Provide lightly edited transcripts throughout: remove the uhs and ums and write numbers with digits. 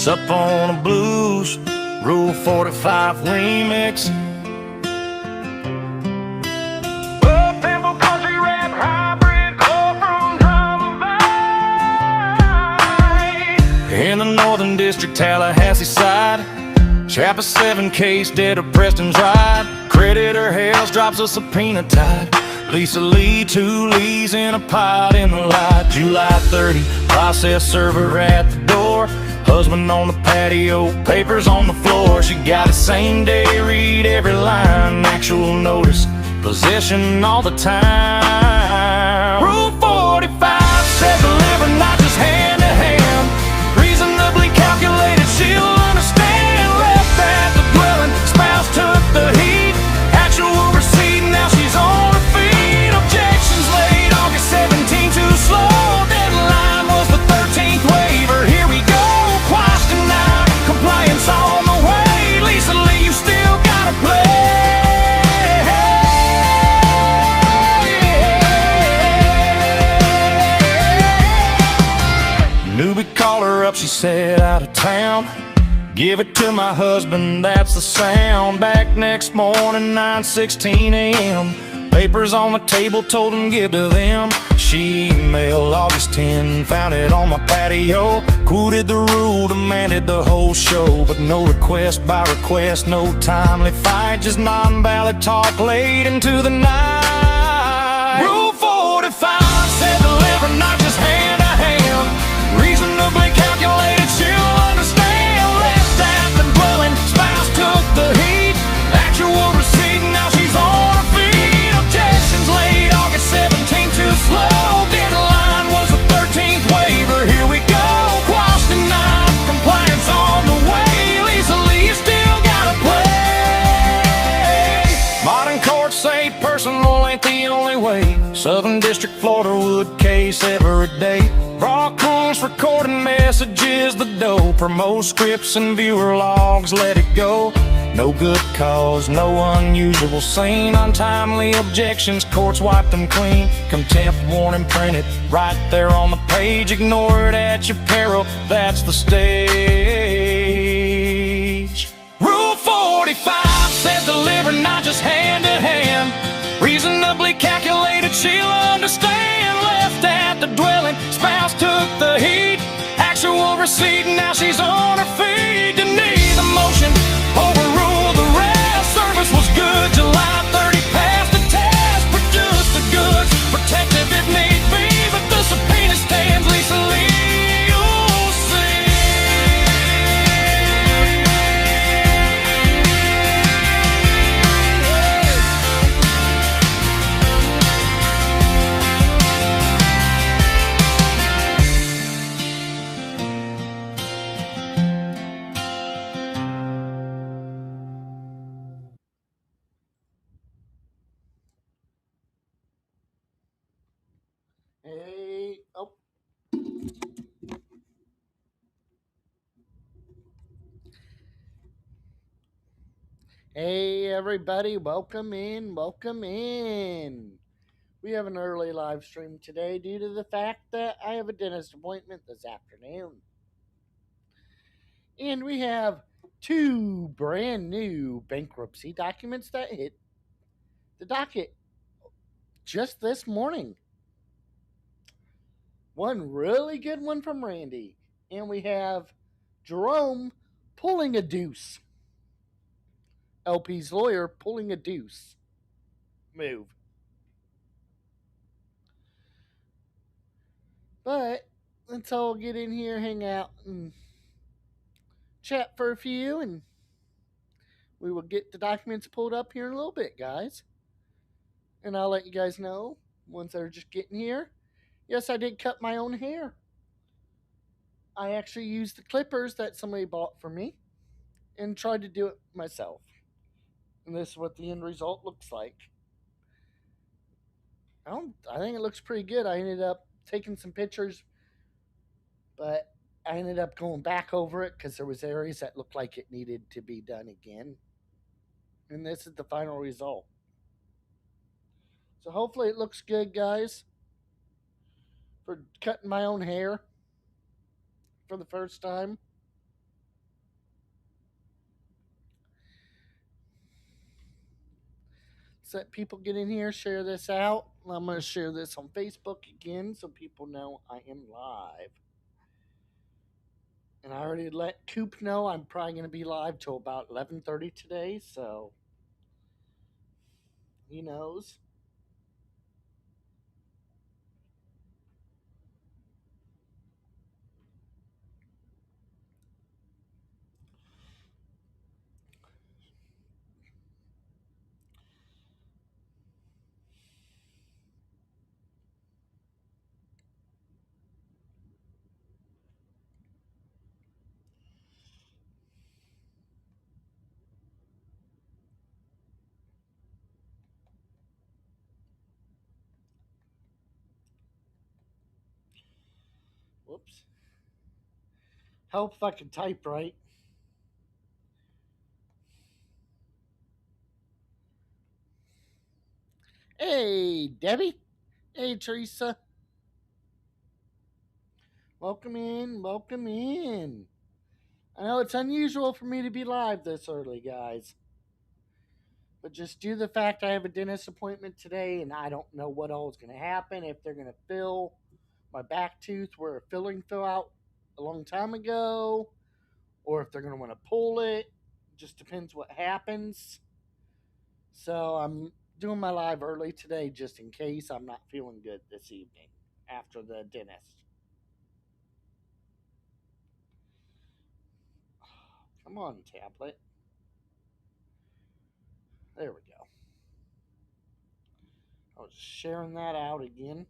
Sup on the blues, Rule 45 remix. Up-tempo country rap hybrid, call from drum and in the Northern District, Tallahassee side, Chapter 7 case, dead of Preston's ride. Creditor Hales drops a subpoena tied. Lisa Lee, 2 Lees in a pot in the light. July 30, process server at the door. Husband on the patio, papers on the floor. She got it same day, read every line. Actual notice, possession all the time. Rule 45 said deliver, not just hand to hand. Reasonably calculated, she'll understand. Left at the dwelling, spouse took the heat. Actual receipt, now she's on her feet. Objections late, August 17, too slow. Deadline was the 13th waiver. Here we go, quash tonight. Compliance on the way. Lisa Lee, you still gotta play. Newbie called her up, she said out of town. Give it to my husband, that's the sound. Back next morning, 9:16 a.m. Papers on the table, told him give to them. She emailed August 10, found it on my patio. Quoted the rule, demanded the whole show. But no request by request, no timely fight. Just non-valid talk late into the night. Rule 45 said deliver, not just hand to hand. Reasonably calculated, she'll understand. Left at the dwelling, spouse took the heat. Actual receipt, now she's on her feet. Objections late, August 17, too slow. Deadline was the 13th waiver. Here we go, quash tonight. Compliance on the way. Lisa Lee, you still gotta play. Modern courts say personal ain't the only way. Southern District, Florida wood case every day. Broadcast recording messages, the dough. Promote scripts and viewer logs, let it go. No good cause, no unusual scene. Untimely objections, courts wipe them clean. Contempt warning printed right there on the page. Ignore it at your peril, that's the stage. Rule 45 says deliver, not just hand to hand. Reasonably calculated, she'll understand. Left at the dwelling, spouse took the heat. Actual receipt, now she's on her feet. Deny the motion, overrule the rest. Service was good, July 30 passed the test. Produce the goods, protective if need be. But the subpoena stands, Lisa Lee, you'll see. Hey, oh. Hey, everybody, welcome in, welcome in. We have an early live stream today due to the fact that I have a dentist appointment this afternoon. And we have 2 brand new bankruptcy documents that hit the docket just this morning. One really good one from Randy. And we have Jerome pulling a deuce. LP's lawyer pulling a deuce move. But let's all get in here, hang out, and chat for a few, and we will get the documents pulled up here in a little bit, guys. And I'll let you guys know once they're just getting here. Yes, I did cut my own hair. I actually used the clippers that somebody bought for me and tried to do it myself. And this is what the end result looks like. I think it looks pretty good. I ended up taking some pictures, but I ended up going back over it because there was areas that looked like it needed to be done again. And this is the final result. So hopefully it looks good, guys. For cutting my own hair for the first time. let's let people get in here, share this out. I'm going to share this on Facebook again so people know I am live. And I already let Coop know I'm probably going to be live till about 11:30 today, so he knows. Whoops. Help if I can type right. Hey, Debbie. Hey, Teresa. Welcome in. Welcome in. I know it's unusual for me to be live this early, guys. But just due to the fact I have a dentist appointment today and I don't know what all is going to happen, if they're going to fill my back tooth where a filling fell out a long time ago, or if they're going to want to pull it. Just depends what happens. So I'm doing my live early today just in case I'm not feeling good this evening after the dentist. Come on, tablet. There we go. I was sharing that out again.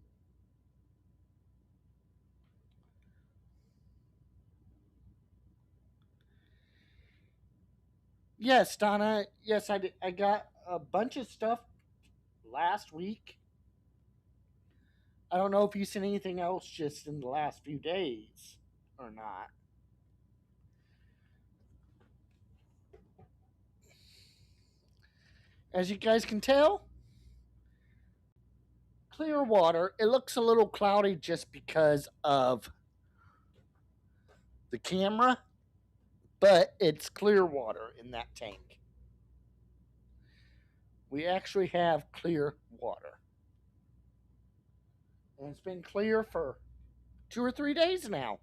Yes, Donna. Yes, I did. I got a bunch of stuff last week. I don't know if you seen anything else just in the last few days or not. As you guys can tell, clear water. It looks a little cloudy just because of the camera, but it's clear water in that tank. We actually have clear water. And it's been clear for 2 or 3 days now.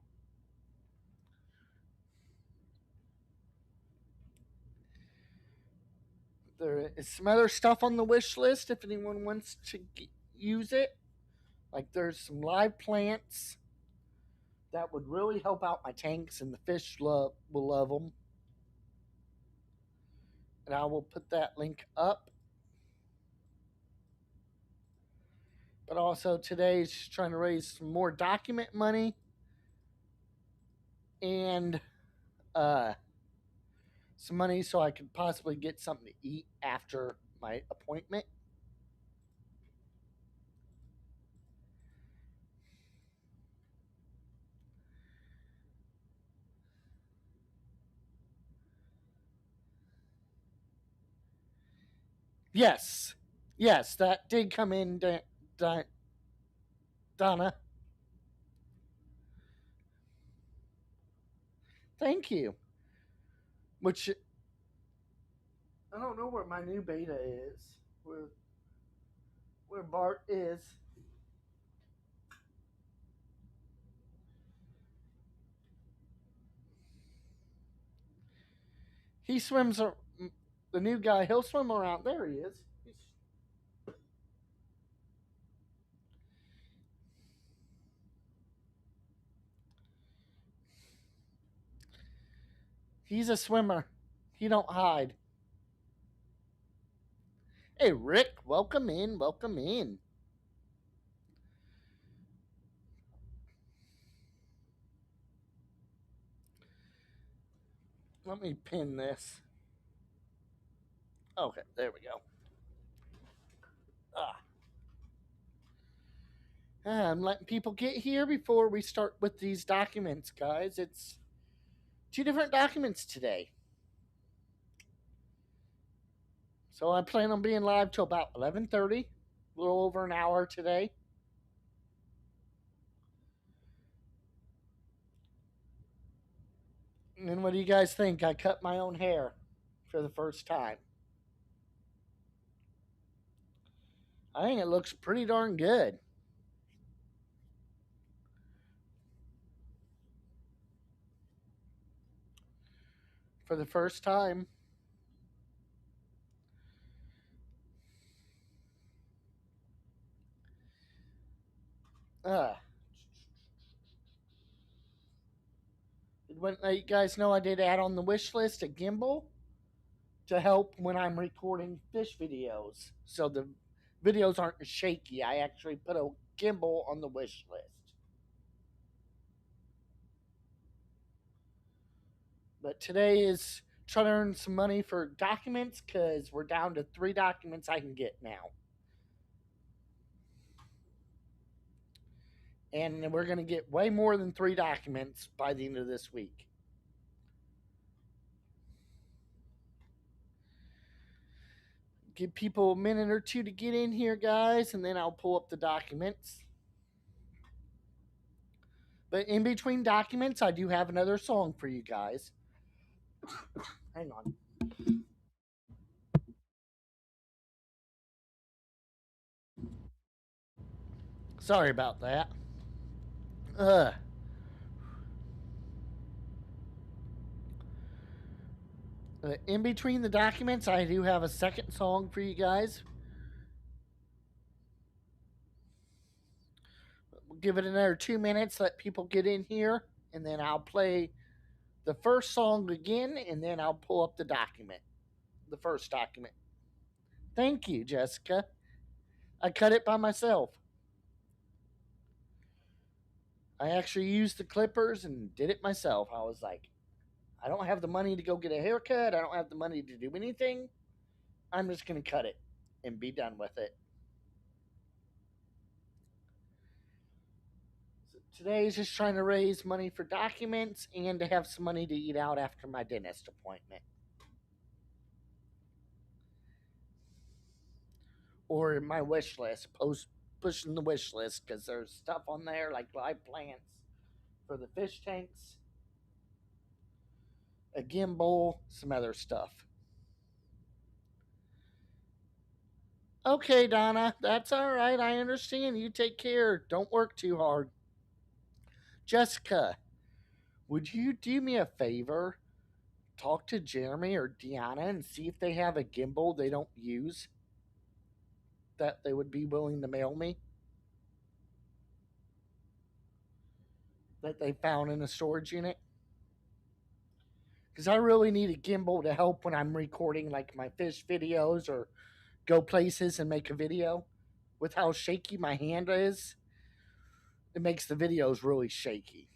There is some other stuff on the wish list if anyone wants to use it. Like there's some live plants that would really help out my tanks, and the fish will love them. And I will put that link up. But also today is trying to raise some more document money and some money so I could possibly get something to eat after my appointment. Yes, yes, that did come in, Donna. Thank you. Which I don't know where my new beta is. Where Bart is. He swims. The new guy. He'll swim around. There he is. He's a swimmer. He don't hide. Hey, Rick, welcome in. Welcome in. Let me pin this. Okay, there we go. Ah. I'm letting people get here before we start with these documents, guys. It's 2 different documents today. So I plan on being live till about 11:30, a little over an hour today. And what do you guys think? I cut my own hair for the first time. I think it looks pretty darn good. For the first time. Uh, you guys know I did add on the wish list a gimbal to help when I'm recording fish videos. So the videos aren't shaky. I actually put a gimbal on the wish list. But today is trying to earn some money for documents because we're down to 3 documents I can get now. And we're going to get way more than 3 documents by the end of this week. Give people a minute or two to get in here, guys, and then I'll pull up the documents. But in between documents, I do have another song for you guys. Hang on. Sorry about that. In between the documents, I do have a second song for you guys. We'll give it another 2 minutes, let people get in here, and then I'll play the first song again, and then I'll pull up the document, the first document. Thank you, Jessica. I cut it by myself. I actually used the clippers and did it myself. I was like, I don't have the money to go get a haircut. I don't have the money to do anything. I'm just going to cut it and be done with it. So today is just trying to raise money for documents and to have some money to eat out after my dentist appointment. Or my wish list, pushing the wish list because there's stuff on there like live plants for the fish tanks, a gimbal, some other stuff. Okay, Donna, that's all right. I understand. You take care. Don't work too hard. Jessica, would you do me a favor? Talk to Jeremy or Deanna and see if they have a gimbal they don't use that they would be willing to mail me. That they found in a storage unit. Because I really need a gimbal to help when I'm recording like my fish videos or go places and make a video. With how shaky my hand is, it makes the videos really shaky.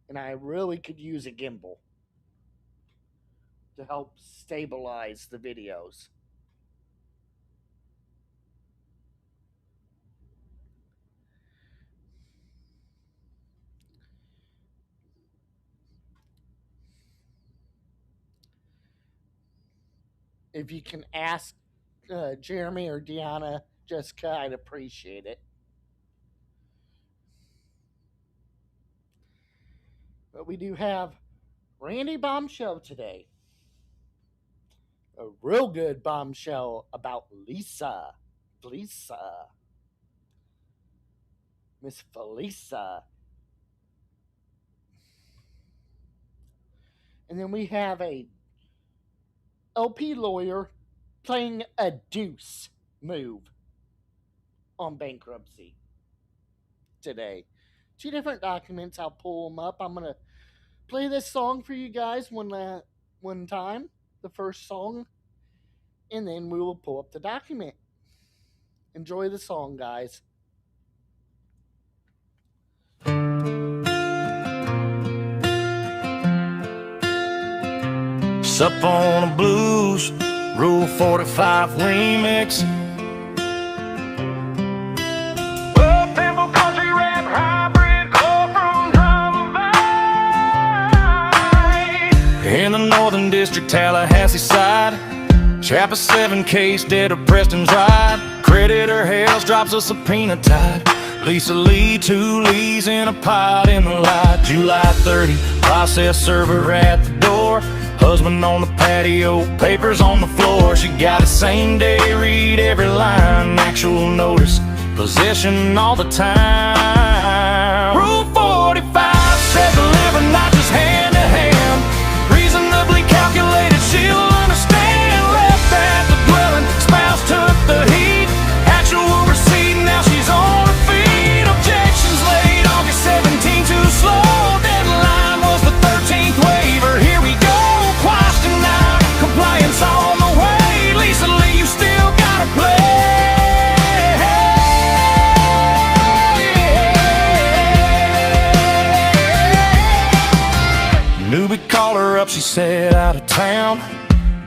And I really could use a gimbal to help stabilize the videos. If you can ask Jeremy or Deanna, Jessica, I'd appreciate it. But we do have Randy Bombshell today. A real good bombshell about Lisa. Miss Felisa. And then we have a LP lawyer playing a deuce move on bankruptcy today. 2 different documents. I'll pull them up. I'm going to play this song for you guys one time, the first song, and then we will pull up the document. Enjoy the song, guys. Sup on a blues, Rule 45 remix. Up-tempo country rap hybrid, all from Valley. In the Northern District, Tallahassee side, Chapter 7 case, dead of Preston's ride. Creditor Hales drops a subpoena tide. Lisa Lee, 2 Lees in a pot in the light. July 30, process server at the door. Husband on the patio, papers on the floor. She got it same day, read every line. Actual notice, possession all the time. Rule 45 says deliver, not just hand to hand. Reasonably calculated, she'll understand. Left at the dwelling, spouse took the heat. Actual receipt, now she's on her feet. Objections late, August 17, too slow. Deadline was the 13th waiver. Here we go, quash tonight. Compliance on the way. Lisa Lee, you still gotta play. Newbie called her up, she said out of town.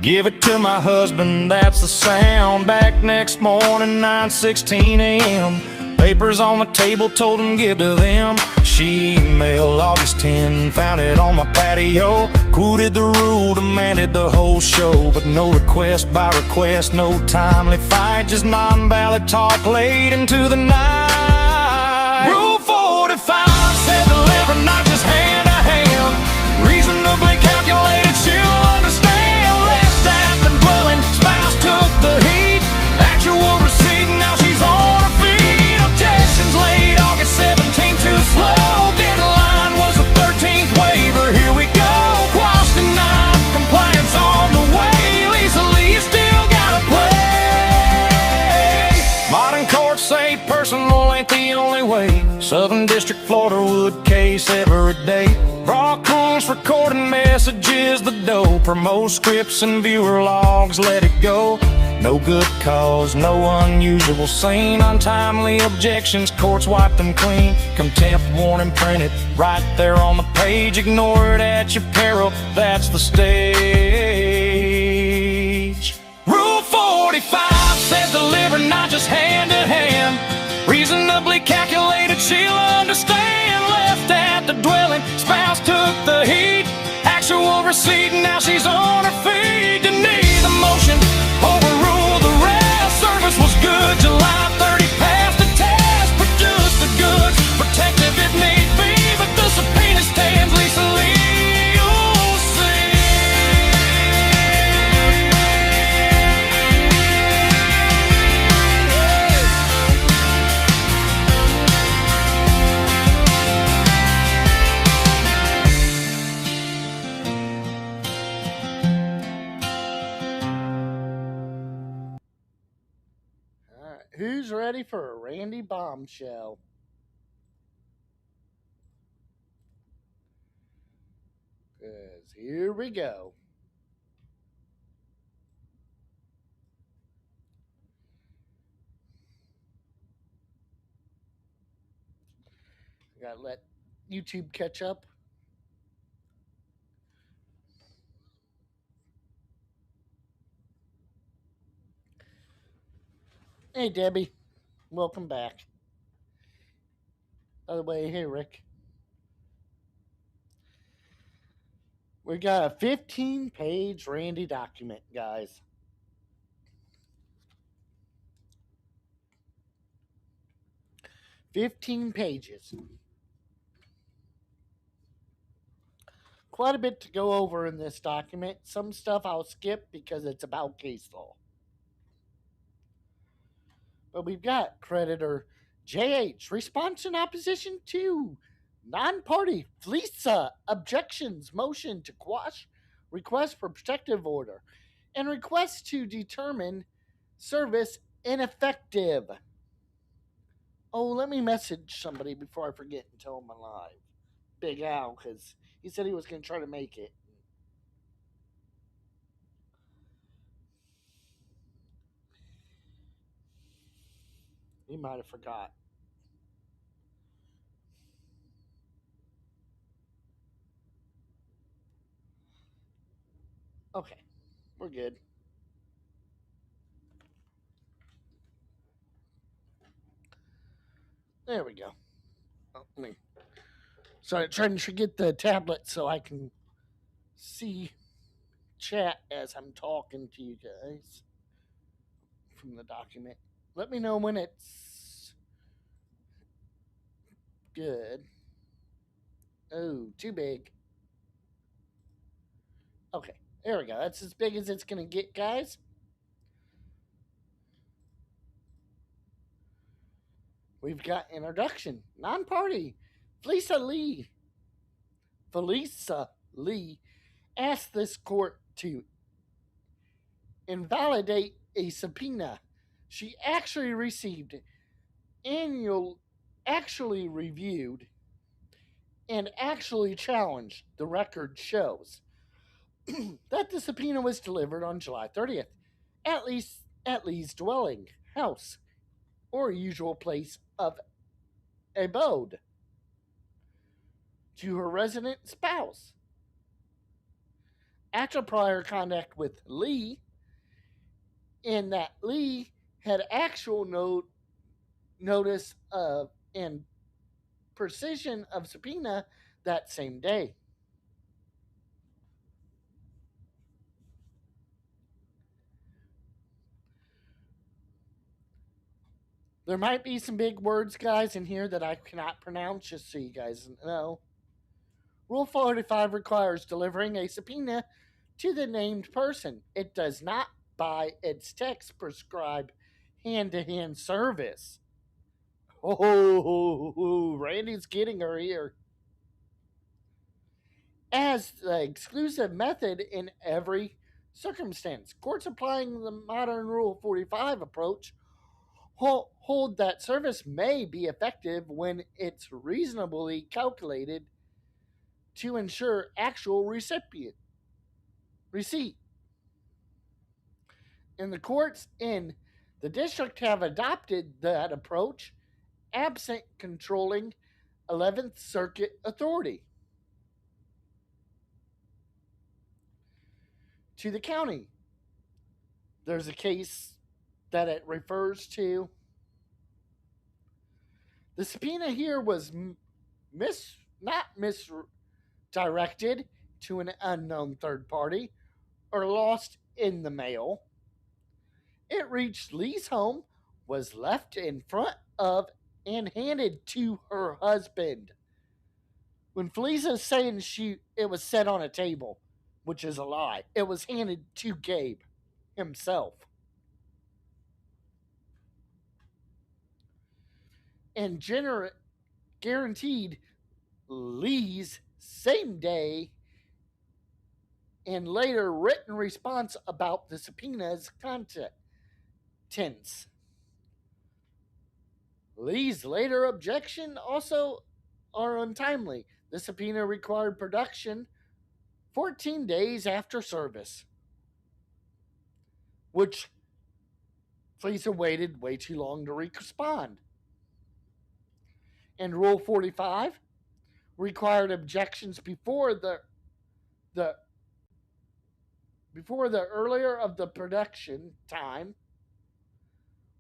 Give it to my husband, that's the sound. Back next morning, 9:16 a.m. Papers on the table, told him give to them. She emailed August 10, found it on my patio. Quoted the rule, demanded the whole show. But no request by request, no timely fight. Just non-valid talk late into the night. Rule 45 said deliver, not just hand to hand. Reasonably calculated, she'll understand. Left at the dwelling, spouse took the heat. Actual receipt, now she's on her feet. Objections late, August 17, too slow. Deadline was the 13th waiver. Here we go, quash tonight. Compliance on the way. Lisa Lee, you still gotta play. Modern courts say personal ain't the only way. Southern District, Florida wood case every day. Broadcast recording messages, the dough. Promote scripts and viewer logs, let it go. No good cause, no unusual scene. Untimely objections, courts wipe them clean. Contempt warning printed right there on the page. Ignore it at your peril, that's the stage. Rule 45 says deliver, not just hand to hand. Reasonably calculated, she'll understand. Left at the dwelling, spouse took the heat. Actual receipt, now she's on her feet. Deny the motion, overrule the rest. Service was good, July 30 passed the test. Produce the goods, protective if need be. But the subpoena stands, Lisa Lee, you'll see. Who's ready for a Randy bombshell? Because here we go. Gotta let YouTube catch up. Hey, Debbie. Welcome back. By the way, hey, Rick. We got a 15-page Randy document, guys. $15 pages. Quite a bit to go over in this document. Some stuff I'll skip because it's about case law. But we've got creditor JH, response in opposition to non-party flesa objections, motion to quash, request for protective order, and request to determine service ineffective. Oh, let me message somebody before I forget and tell them I'm live. Big Al, because he said he was going to try to make it. He might have forgot. Okay, we're good. There we go. Oh, let me. Sorry, trying to get the tablet so I can see chat as I'm talking to you guys from the document. Let me know when it's good. Oh, too big. Okay, There we go. That's as big as it's going to get, guys. We've got introduction. Non-party. Flesa Lee. Felisa Lee asked this court to invalidate a subpoena she actually received, annual, actually reviewed, and actually challenged. The record shows that the subpoena was delivered on July 30th, at Lee's dwelling house or usual place of abode to her resident spouse. After prior contact with Lee, in that Lee had actual notice of and precision of subpoena that same day. There might be some big words, guys, in here that I cannot pronounce, just so you guys know. Rule 45 requires delivering a subpoena to the named person. It does not, by its text, prescribe hand-to-hand service. Oh, Randy's getting her here. As the exclusive method in every circumstance. Courts applying the modern Rule 45 approach hold that service may be effective when it's reasonably calculated to ensure actual receipt. And the courts in the district have adopted that approach, absent controlling 11th Circuit authority. To the county, there's a case that it refers to. The subpoena here was not misdirected to an unknown third party or lost in the mail. It reached Lee's home, was left in front of, and handed to her husband. When Felisa is saying it was set on a table, which is a lie, it was handed to Gabe himself. And guaranteed Lee's same day and later written response about the subpoena's contents. Lee's later objection also are untimely. The subpoena required production 14 days after service, which Felisa waited way too long to respond. And Rule 45 required objections before the earlier of the production time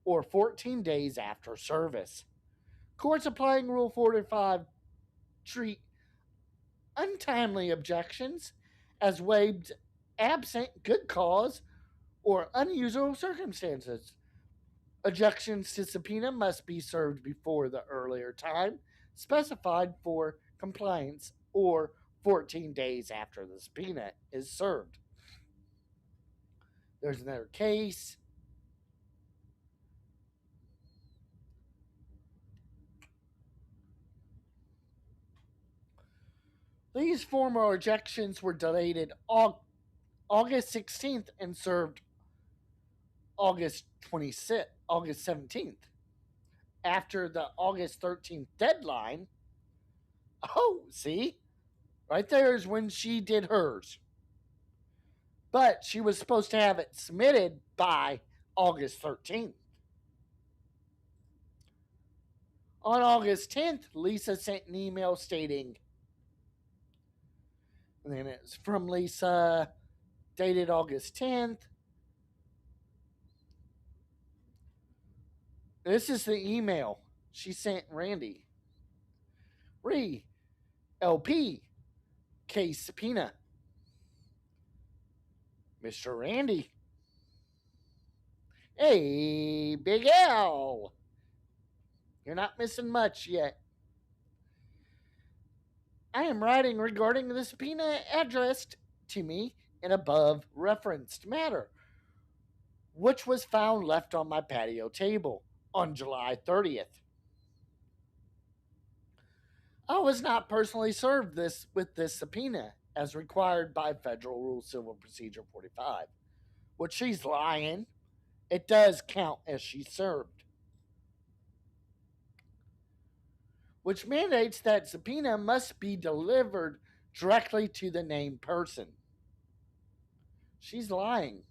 or 14 days after service. Courts applying Rule 45 treat untimely objections as waived absent good cause or unusual circumstances. Objections to subpoena must be served before the earlier time specified for compliance or 14 days after the subpoena is served. There's another case. These former objections were deleted August 16th and served August 17th. After the August 13th deadline, see? Right there is when she did hers. But she was supposed to have it submitted by August 13th. On August 10th, Lisa sent an email stating, and then it's from Lisa, dated August 10th. This is the email she sent Randy. LP, case subpoena. Mr. Randy. Hey, Big L. You're not missing much yet. I am writing regarding the subpoena addressed to me in above referenced matter, which was found left on my patio table on July 30th. I was not personally served this with this subpoena as required by Federal Rule Civil Procedure 45. Which she's lying. It does count as she served. Which mandates that subpoena must be delivered directly to the named person. She's lying.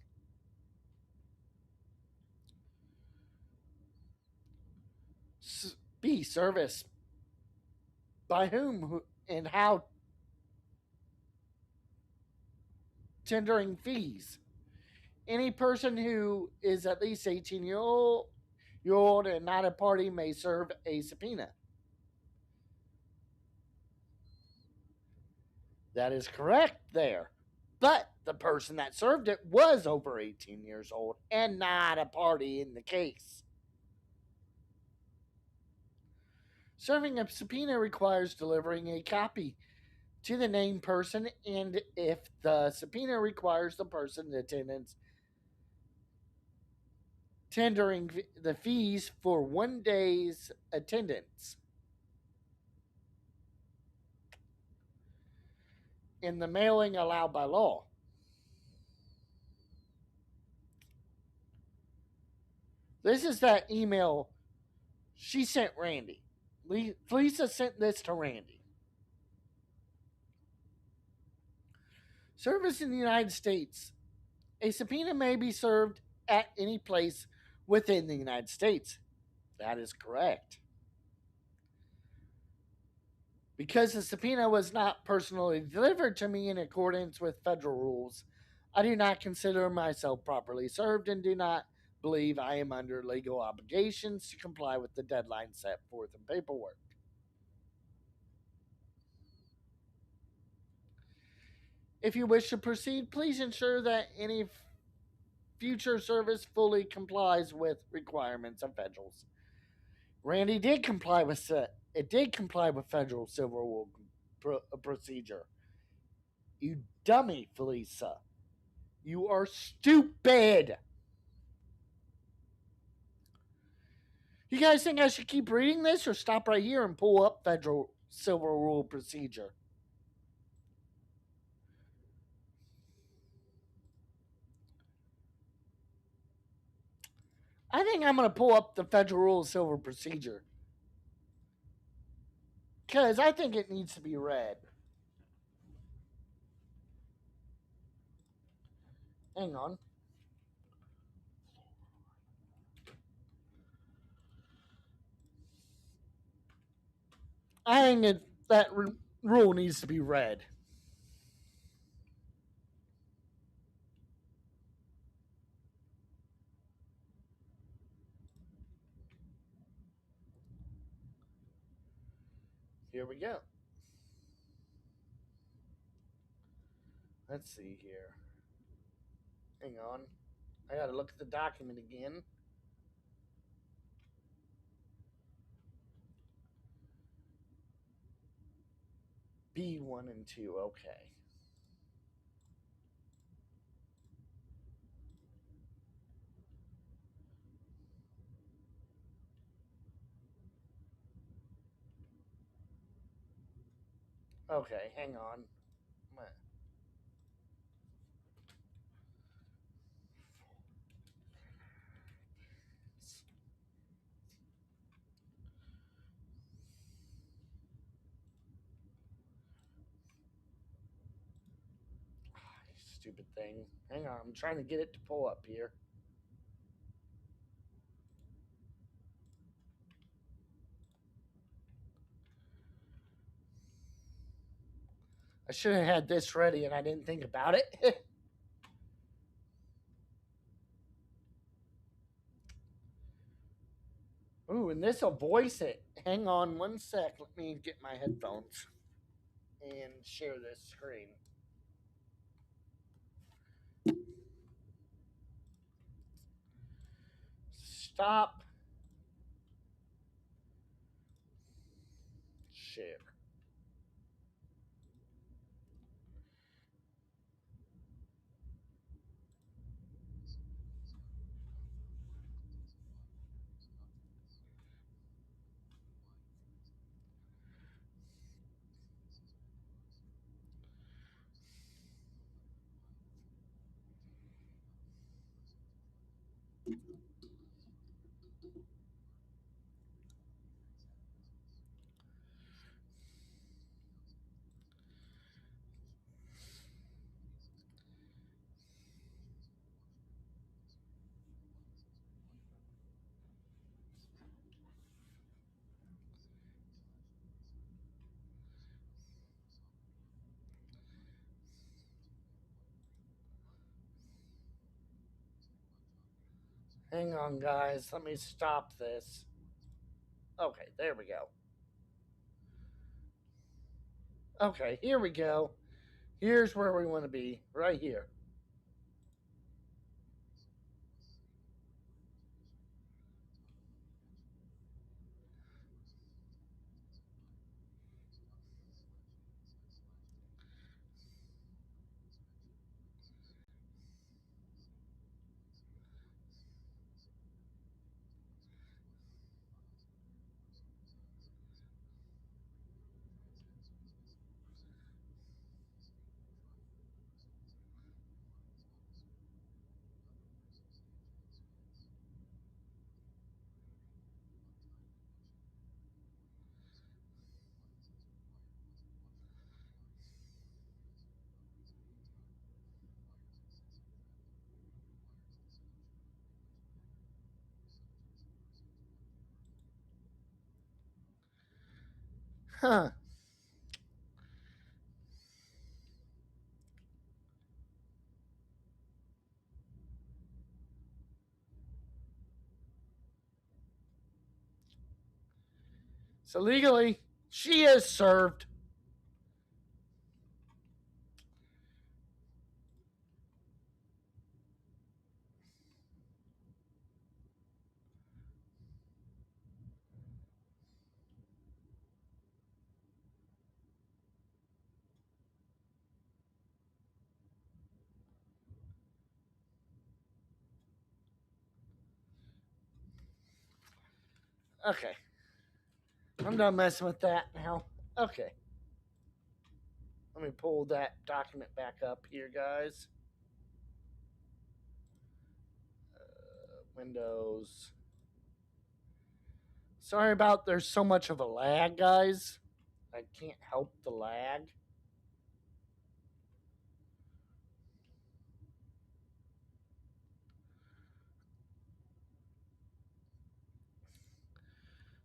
B. Service. By whom and how tendering fees. Any person who is at least 18-year-old and not a party may serve a subpoena. That is correct there. But the person that served it was over 18 years old and not a party in the case. Serving a subpoena requires delivering a copy to the named person, and if the subpoena requires the person in attendance tendering the fees for 1 day's attendance in the mailing allowed by law. This is that email she sent Randy. Lisa sent this to Randy. Service in the United States. A subpoena may be served at any place within the United States. That is correct. Because the subpoena was not personally delivered to me in accordance with federal rules, I do not consider myself properly served and do not believe I am under legal obligations to comply with the deadline set forth in paperwork. If you wish to proceed, please ensure that any future service fully complies with requirements of federals. Randy did comply with it. Did comply with federal civil procedure. You dummy, Felisa. You are stupid. You guys think I should keep reading this or stop right here and pull up federal civil rule procedure? I think I'm going to pull up the federal rule of civil procedure. Because I think it needs to be read. Hang on. I think that rule needs to be read. Here we go. Let's see here. Hang on. I gotta look at the document again. B1 and 2, okay. Okay, hang on. Stupid thing. Hang on, I'm trying to get it to pull up here. I should have had this ready and I didn't think about it. Ooh, and this will voice it. Hang on one sec. Let me get my headphones and share this screen. Stop. Share. Hang on, guys. Let me stop this. Okay, there we go. Okay, here we go. Here's where we want to be, right here. Huh. So legally, she is served. Okay. I'm done messing with that now. Okay. Let me pull that document back up here, guys. Windows. Sorry about there's so much of a lag, guys. I can't help the lag.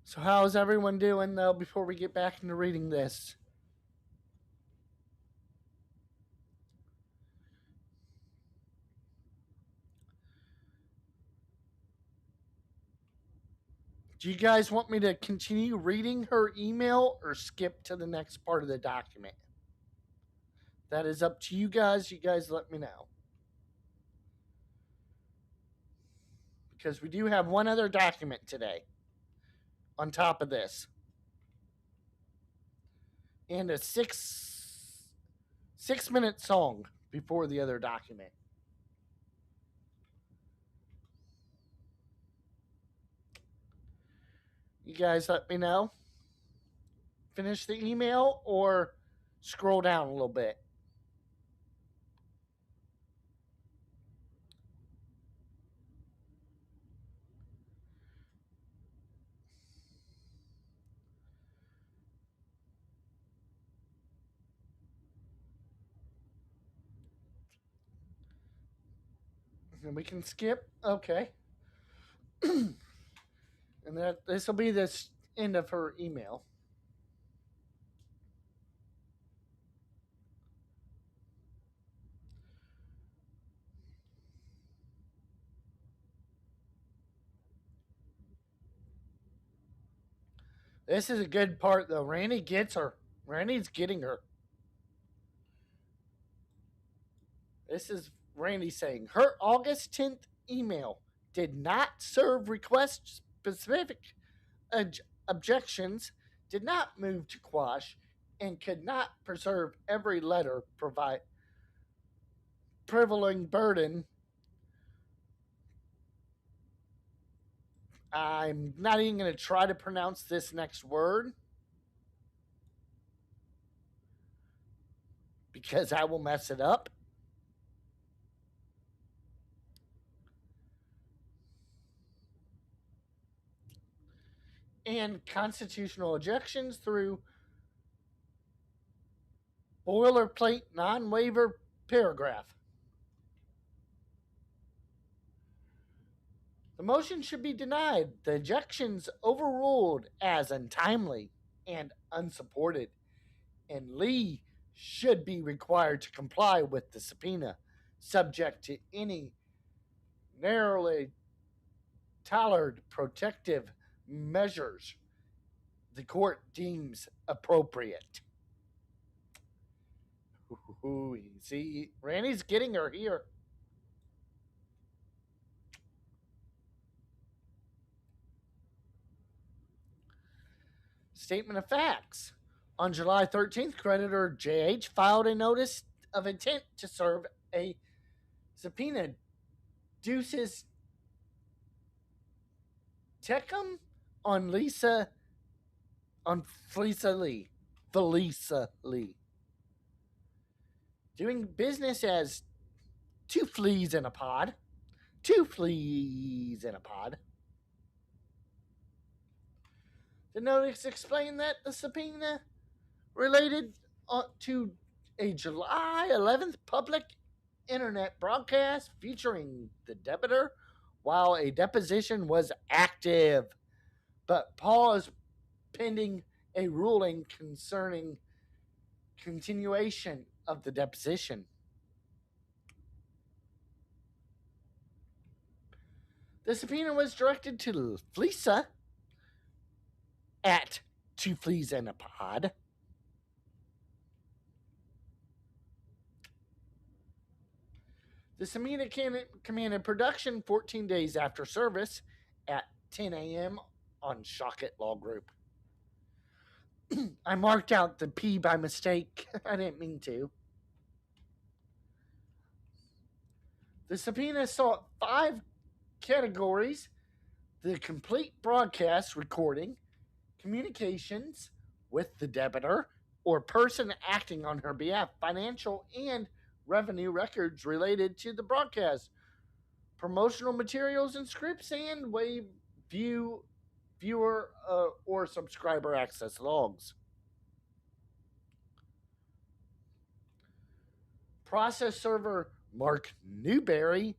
So how's everyone doing though before we get back into reading this? Do you guys want me to continue reading her email or skip to the next part of the document? That is up to you guys. You guys let me know. Because we do have one other document today on top of this. And a 6 minute song before the other document. You guys let me know. Finish the email or scroll down a little bit. And we can skip. Okay. And that this will be the end of her email. This is a good part though. Randy gets her. Randy's getting her. This is Randy saying her August 10th email did not serve request specific objections, did not move to quash, and could not preserve every letter provide privileging burden. I'm not even going to try to pronounce this next word because I will mess it up. And constitutional objections through boilerplate non waiver paragraph. The motion should be denied. The objections overruled as untimely and unsupported, and Lee should be required to comply with the subpoena, subject to any narrowly tailored protective measures the court deems appropriate. Ooh, see, Randy's getting her here. Statement of facts. On July 13th, creditor JH filed a notice of intent to serve a subpoena Deuces Tecum on Flesa Lee. Felisa Lee. Doing business as two fleas in a pod. Two fleas in a pod. The notice explained that the subpoena related to a July 11th public internet broadcast featuring the debitor while a deposition was active, but paused pending a ruling concerning continuation of the deposition. The subpoena was directed to Flesa at Two Fleas in a Pod. The subpoena commanded production 14 days after service at 10 a.m. on Shockett Law Group. I marked out the P by mistake. I didn't mean to. The subpoena sought 5 categories: the complete broadcast recording, communications with the debitor or person acting on her behalf, financial and revenue records related to the broadcast, promotional materials and scripts, and viewer or subscriber access logs. Process server Mark Newberry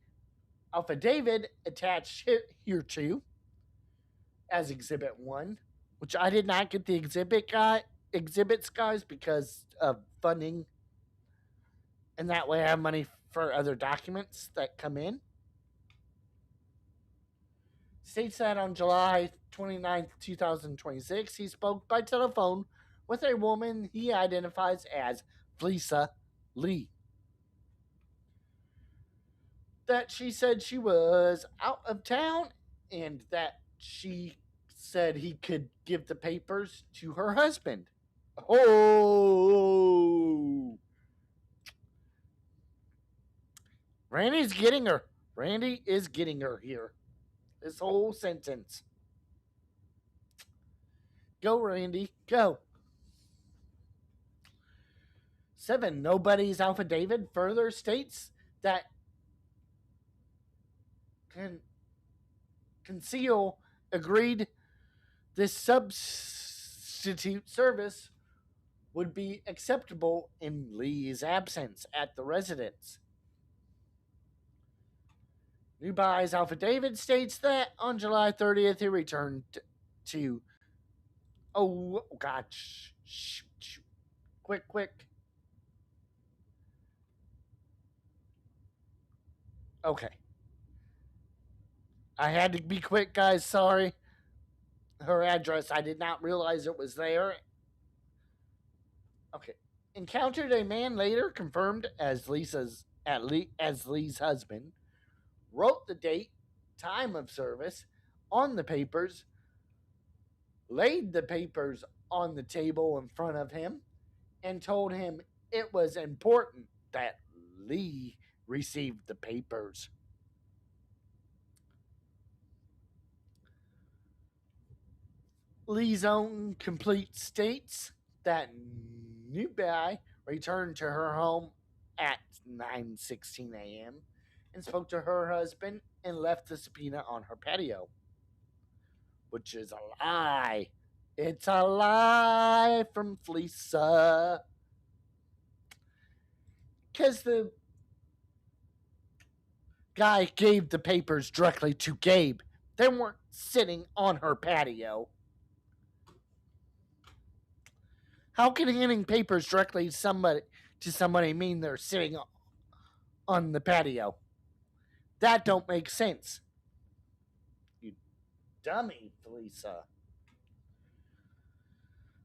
affidavit attached hereto as Exhibit 1, which I did not get the exhibits, guys, because of funding, and that way I have money for other documents that come in. States that on July 29th, 2026, he spoke by telephone with a woman he identifies as Flesa Lee. That she said she was out of town and that she said he could give the papers to her husband. Oh! Randy is getting her here. This whole sentence. Go, Randy, go. 7. Nobody's affidavit further states that Conceal agreed this substitute service would be acceptable in Lee's absence at the residence. Newby's affidavit states that on July 30th he returned to. Oh, God. Quick. Okay. I had to be quick, guys. Sorry. Her address, I did not realize it was there. Okay. Encountered a man later confirmed as Lee's husband. Wrote the date, time of service on the papers. Laid the papers on the table in front of him and told him it was important that Lee received the papers. Lee's own complete states that Newby returned to her home at 9:16 a.m. and spoke to her husband and left the subpoena on her patio, which is a lie. It's a lie from Flesa. Because the guy gave the papers directly to Gabe. They weren't sitting on her patio. How can handing papers directly to somebody mean they're sitting on the patio? That don't make sense. You dummy, Flesa.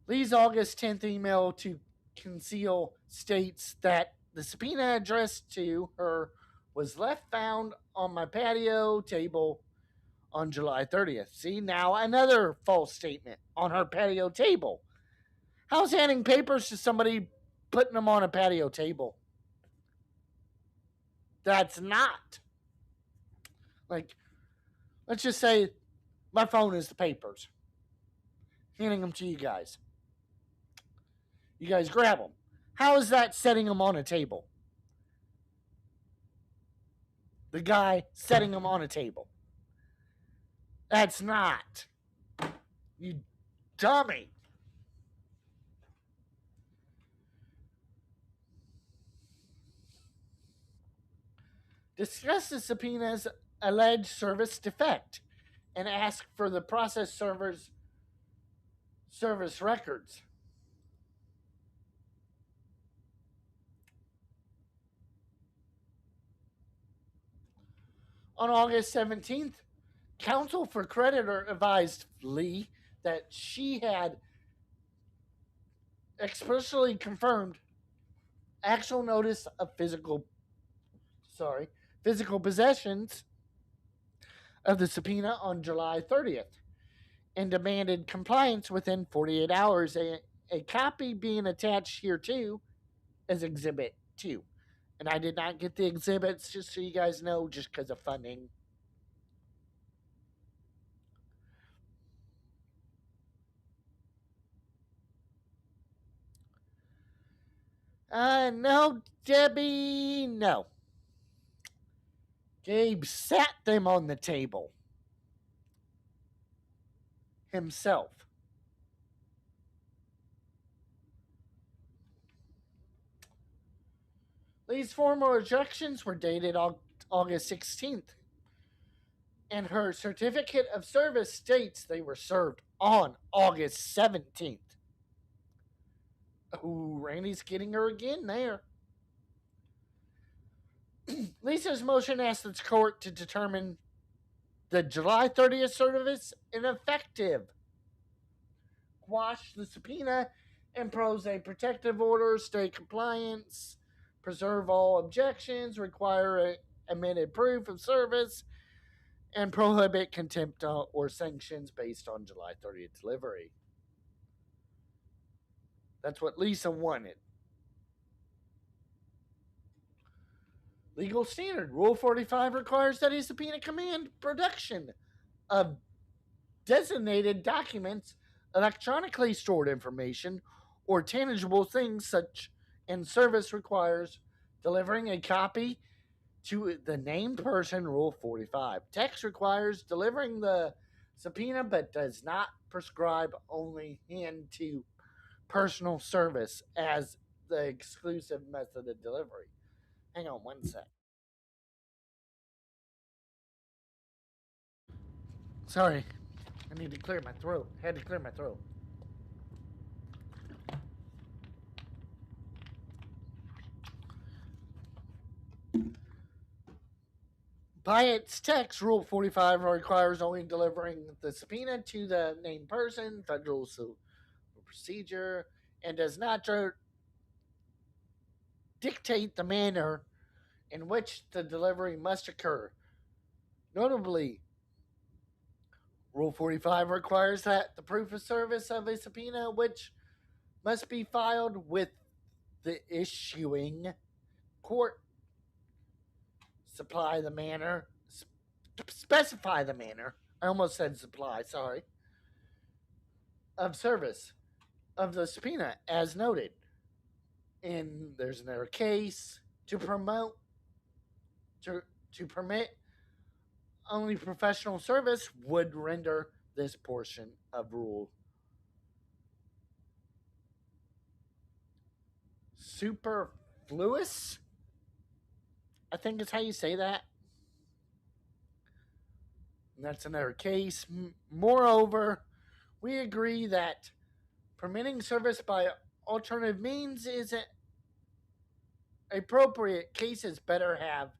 Lee's August 10th email to conceal states that the subpoena addressed to her was left found on my patio table on July 30th. See, now another false statement on her patio table. How's handing papers to somebody putting them on a patio table? That's not. Like, let's just say my phone is the papers. Handing them to you guys. You guys grab them. How is that setting them on a table? The guy setting them on a table. That's not. You dummy. Discuss the subpoena's alleged service defect and ask for the process server's service records. On August 17th, counsel for creditor advised Lee that she had expressly confirmed actual notice of physical possessions of the subpoena on July 30th and demanded compliance within 48 hours, a copy being attached here too as Exhibit 2. And I did not get the exhibits, just so you guys know, just because of funding. No, Debbie, no. Gabe sat them on the table himself. These formal objections were dated August 16th, and her certificate of service states they were served on August 17th. Ooh, Randy's getting her again there. Lisa's motion asked the court to determine the July 30th service ineffective, quash the subpoena, impose a protective order, stay compliance, preserve all objections, require a admitted proof of service, and prohibit contempt or sanctions based on July 30th delivery. That's what Lisa wanted. Legal standard. Rule 45 requires that a subpoena command production of designated documents, electronically stored information, or tangible things such and service requires delivering a copy to the named person. Rule 45. Text requires delivering the subpoena but does not prescribe only hand to personal service as the exclusive method of delivery. Hang on one sec. Sorry, I need to clear my throat. Had to clear my throat. By its text, Rule 45 requires only delivering the subpoena to the named person, federal procedure, and does not dictate the manner in which the delivery must occur. Notably, Rule 45 requires that the proof of service of a subpoena, which must be filed with the issuing court, specify the manner. I almost said supply, sorry. Of service of the subpoena, as noted. And there's another case to permit only professional service would render this portion of rule superfluous. I think is how you say that. And that's another case. Moreover, we agree that permitting service by alternative means isn't appropriate. Cases better have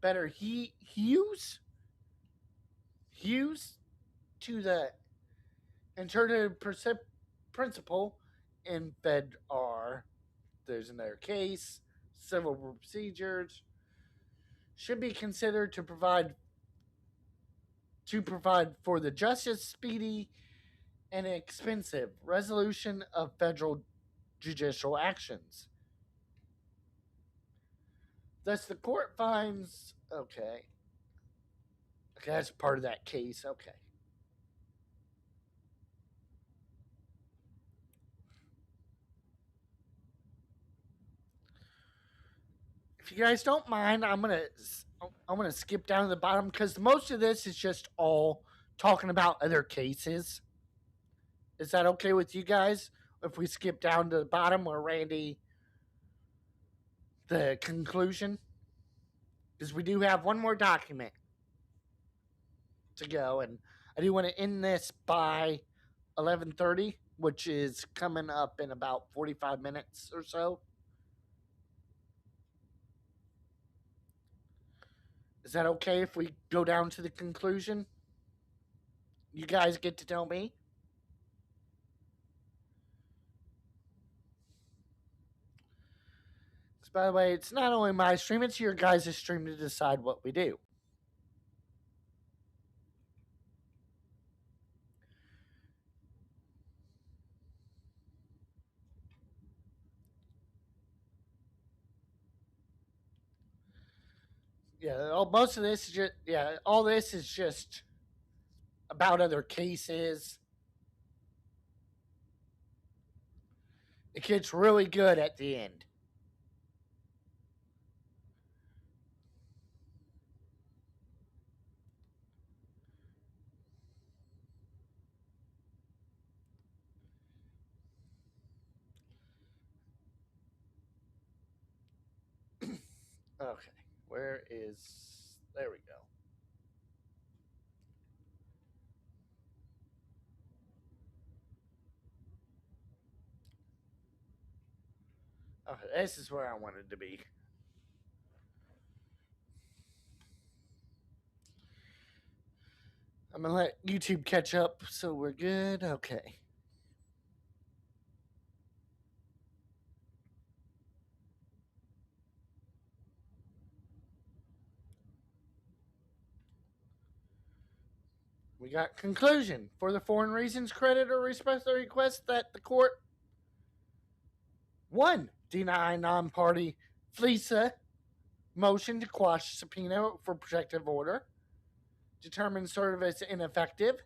better hues to the interpretive principle in Fed R. There's another case. Civil procedures should be considered to provide for the justice, speedy, and expensive resolution of federal judicial actions. Thus, the court finds okay. Okay, that's part of that case. Okay. If you guys don't mind, I'm gonna skip down to the bottom because most of this is just all talking about other cases. Is that okay with you guys? If we skip down to the bottom where Randy, the conclusion, because we do have one more document to go, and I do want to end this by 11:30, which is coming up in about 45 minutes or so. Is that okay if we go down to the conclusion? You guys get to tell me. By the way, it's not only my stream, it's your guys' stream to decide what we do. Most of this is just all this is just about other cases. It gets really good at the end. Okay, where is. There we go. Okay, this is where I wanted to be. I'm gonna let YouTube catch up so we're good. Okay. We got conclusion. For the foreign reasons, creditor respectfully requests that the court 1. Deny non-party flesa motion to quash subpoena for protective order, determine service ineffective,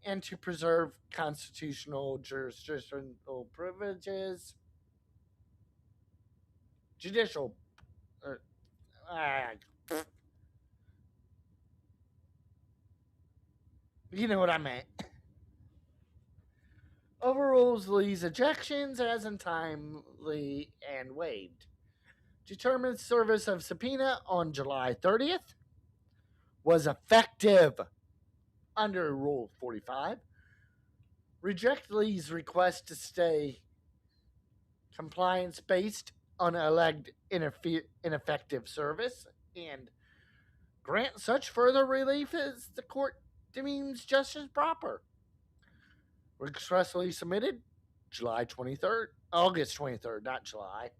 and to preserve constitutional jurisdictional privileges, judicial. You know what I meant. Overrules Lee's ejections as untimely and waived. Determined service of subpoena on July 30th was effective under Rule 45. Reject Lee's request to stay compliance based on alleged ineffective service and grant such further relief as the court deems just as proper. Expressly submitted August 23rd, not July.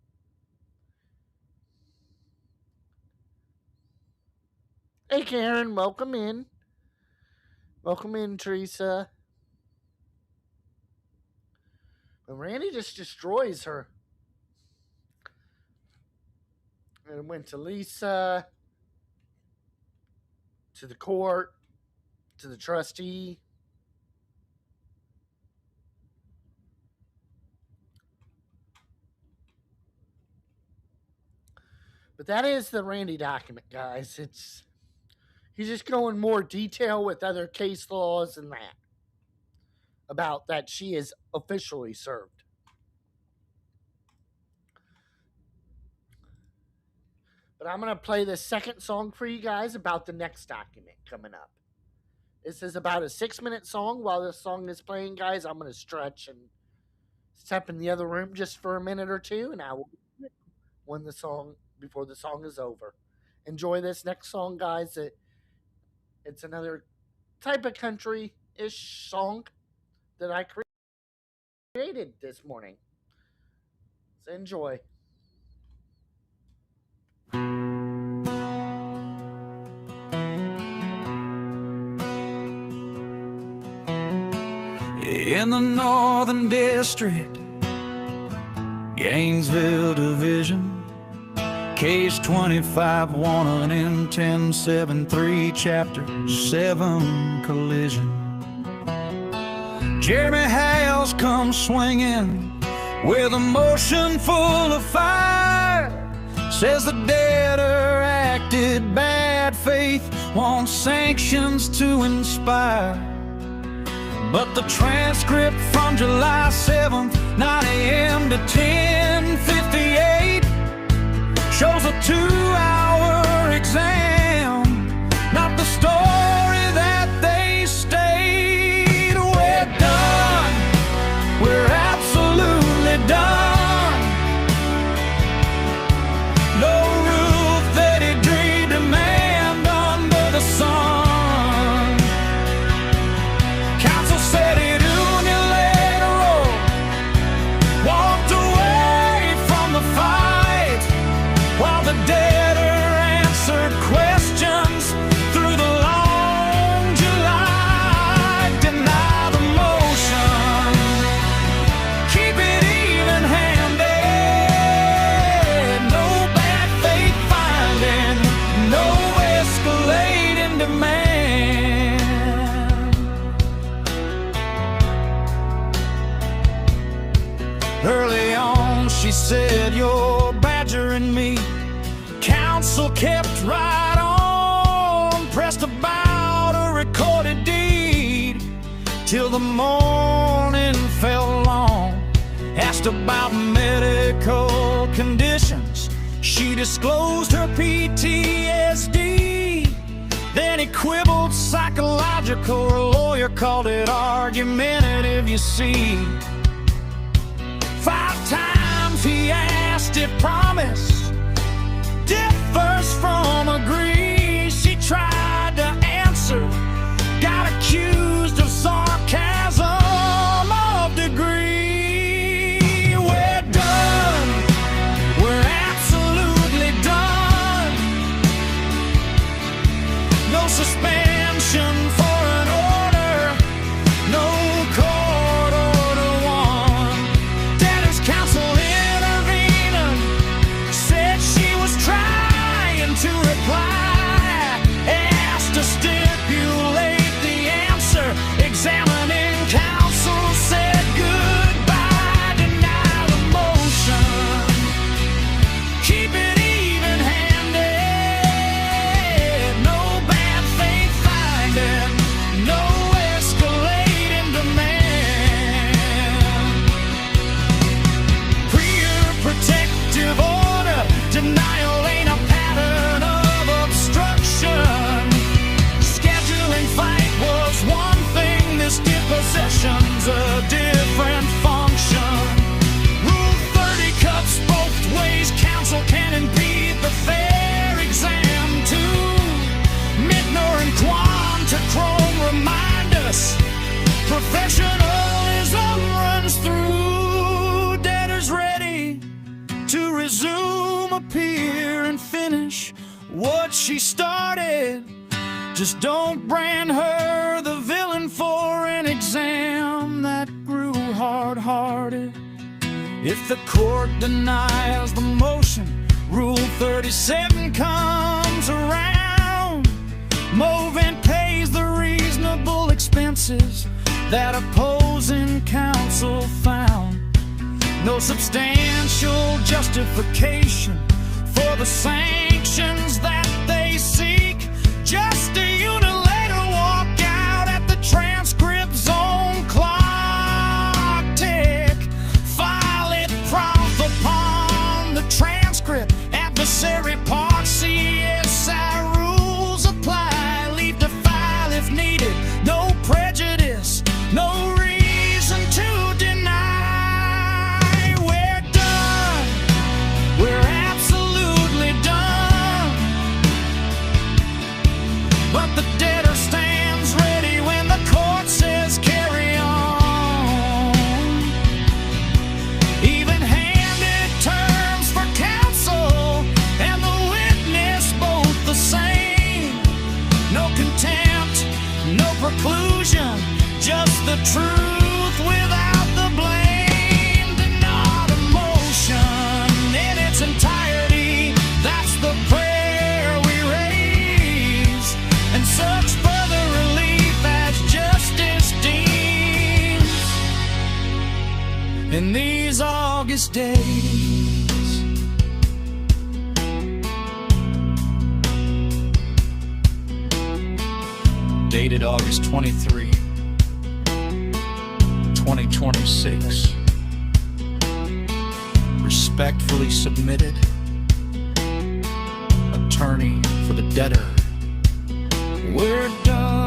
Hey, Karen, welcome in. Welcome in, Teresa. And Randy just destroys her. And it went to Lisa, to the court, to the trustee. But that is the Randy document, guys. He's just going more detail with other case laws and that about that she is officially served. But I'm going to play the second song for you guys about the next document coming up. This is about a 6-minute song. While this song is playing, guys, I'm going to stretch and step in the other room just for a minute or two, and I will before the song is over. Enjoy this next song, guys. It's another type of country ish song that I created this morning. So enjoy. In the Northern District, Gainesville Division, Case 25, wanted in 1073, Chapter 7 collision. Jeremy Hales comes swinging with a motion full of fire. Says the debtor acted bad faith, wants sanctions to inspire. But the transcript from July 7th, 9 a.m. to 10:58 shows a 2-hour exam, not the story that they stayed. We're done, we're absolutely done. No Rule 33 demand under the sun. Counsel said it unilateral, walked away from the fight, while the debtor answered questions through the long July. Deny the motion, keep it even-handed. No bad faith finding, no escalating demand. Early on she said, "You're badgering me." Counsel kept right on, pressed about a recorded deed, till the morning fell long. Asked about medical conditions, she disclosed her PTSD. Then he quibbled psychological, her lawyer called it argumentative, you see. 5 times he asked if promise differs from agree. She tried to answer, got accused of sarcasm of degree. We're done, we're absolutely done. No suspension for an order, no court order one. Debtors counsel intervening, said she was trying to reply, asked to stipulate the answer. Examining counsel said goodbye, deny the motion, keep it even-handed. No bad faith finding, no escalating demand. Prior protective order, denial ain't a pattern of obstruction. Scheduling fight was one thing, this dispossession's a different function. Rule 30 cuts both ways, counsel can impede the fair exam too. Midner and Quantachrome remind us, professionalism runs through. Debtors ready to resume, appear, and finish what she started. Just don't brand her the villain for an exam that grew hard-hearted. If the court denies the motion, Rule 37 comes around. Movant pays the reasonable expenses that opposing counsel found. No substantial justification for the sanctions that they seek. Just a unilateral walkout at the transcript zone clock tick. File it prompt upon the transcript. Adversary part CSI rules apply. Leave to file if needed. No prejudice, no reason to deny. We're done, we're absolutely done. But the debtor stands ready when the court says conclusion, just the truth without the blame. Not emotion in its entirety, that's the prayer we raise, and search for the relief as justice deems. In these August days, dated August 23, 2026. Respectfully submitted, attorney for the debtor. We're done.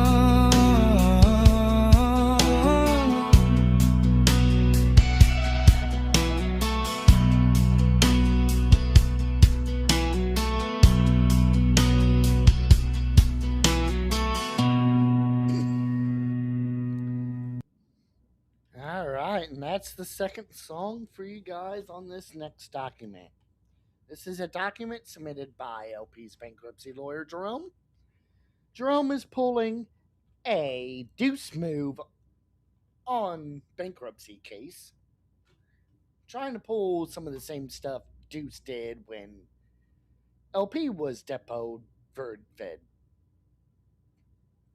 All right, and that's the second song for you guys on this next document. This is a document submitted by LP's bankruptcy lawyer, Jerome. Jerome is pulling a deuce move on bankruptcy case, trying to pull some of the same stuff Deuce did when LP was depoted fed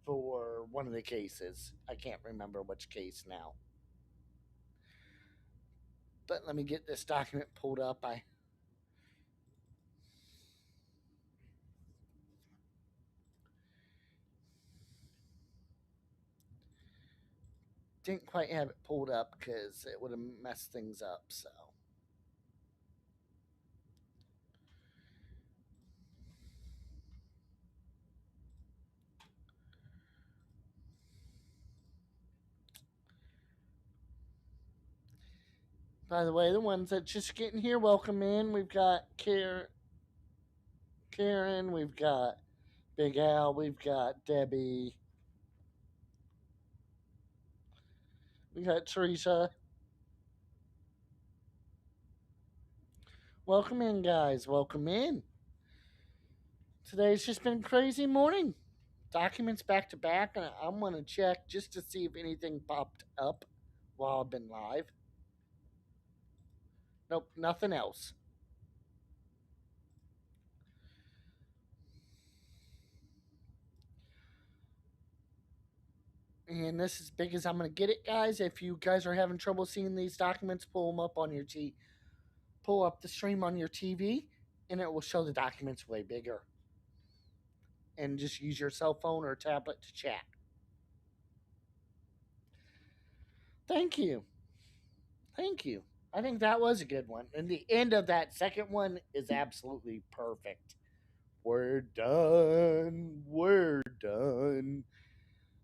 for one of the cases. I can't remember which case now. But let me get this document pulled up. I didn't quite have it pulled up because it would have messed things up. So, by the way, the ones that just getting here, welcome in. We've got Karen, we've got Big Al, we've got Debbie, we got Teresa. Welcome in, guys. Welcome in. Today's just been a crazy morning. Documents back to back, and I'm going to check just to see if anything popped up while I've been live. Nope, nothing else. And this is as big as I'm going to get it, guys. If you guys are having trouble seeing these documents, pull them up on your pull up the stream on your TV, and it will show the documents way bigger. And just use your cell phone or tablet to chat. Thank you. Thank you. I think that was a good one. And the end of that second one is absolutely perfect. We're done. We're done.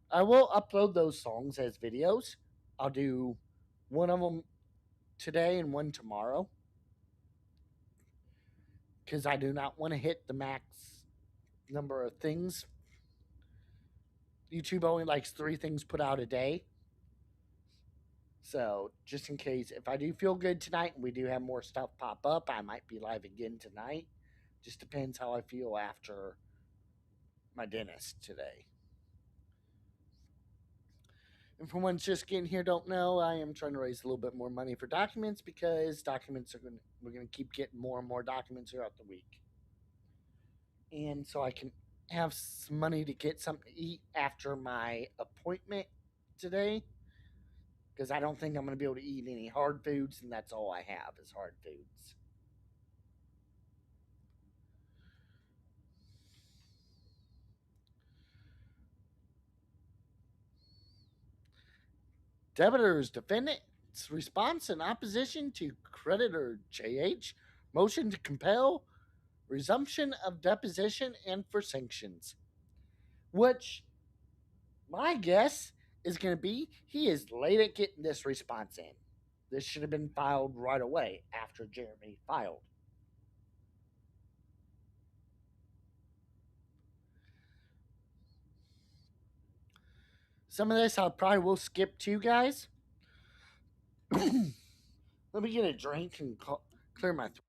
I will upload those songs as videos. I'll do one of them today and one tomorrow. Because I do not want to hit the max number of things. YouTube only likes 3 things put out a day. So, just in case, if I do feel good tonight and we do have more stuff pop up, I might be live again tonight. Just depends how I feel after my dentist today. And for ones just getting here don't know, I am trying to raise a little bit more money for documents because we're going to keep getting more and more documents throughout the week. And so I can have some money to get something to eat after my appointment today, because I don't think I'm going to be able to eat any hard foods, and that's all I have is hard foods. Debitors, defendant's response in opposition to creditor JH, motion to compel resumption of deposition and for sanctions. Which my guess is going to be he is late at getting this response in. This should have been filed right away after Jeremy filed. Some of this I probably will skip too, guys. Let me get a drink and clear my throat.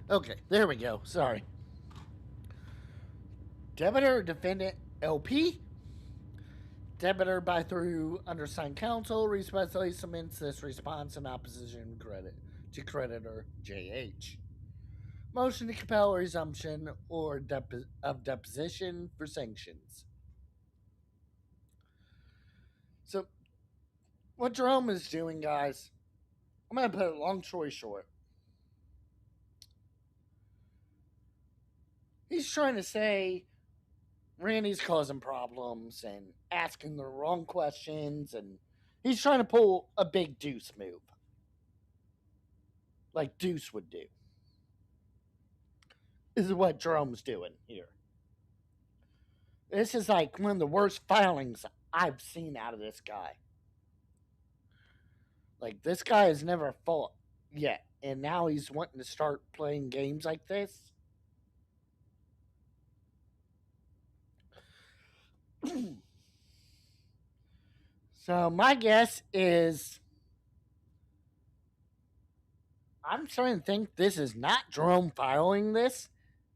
Okay, there we go. Sorry. Debitor defendant LP. Debitor by through undersigned counsel respectfully submits this response in opposition to creditor JH. Motion to compel resumption or of deposition for sanctions. So, what Jerome is doing, guys, I'm going to put a long story short. He's trying to say Randy's causing problems and asking the wrong questions, and he's trying to pull a big Deuce move, like Deuce would do. This is what Jerome's doing here. This is like one of the worst filings I've seen out of this guy. Like, this guy has never fought yet, and now he's wanting to start playing games like this. So, my guess is I'm starting to think this is not Jerome filing this.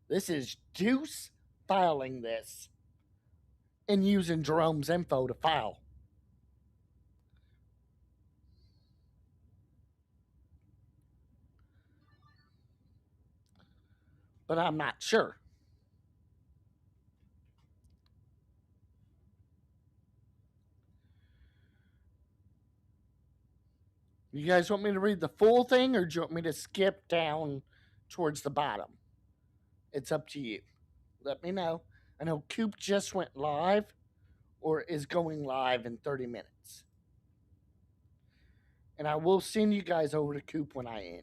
This is Deuce filing this and using Jerome's info to file. But I'm not sure. You guys want me to read the full thing, or do you want me to skip down towards the bottom? It's up to you. Let me know. I know Coop just went live or is going live in 30 minutes. And I will send you guys over to Coop when I end.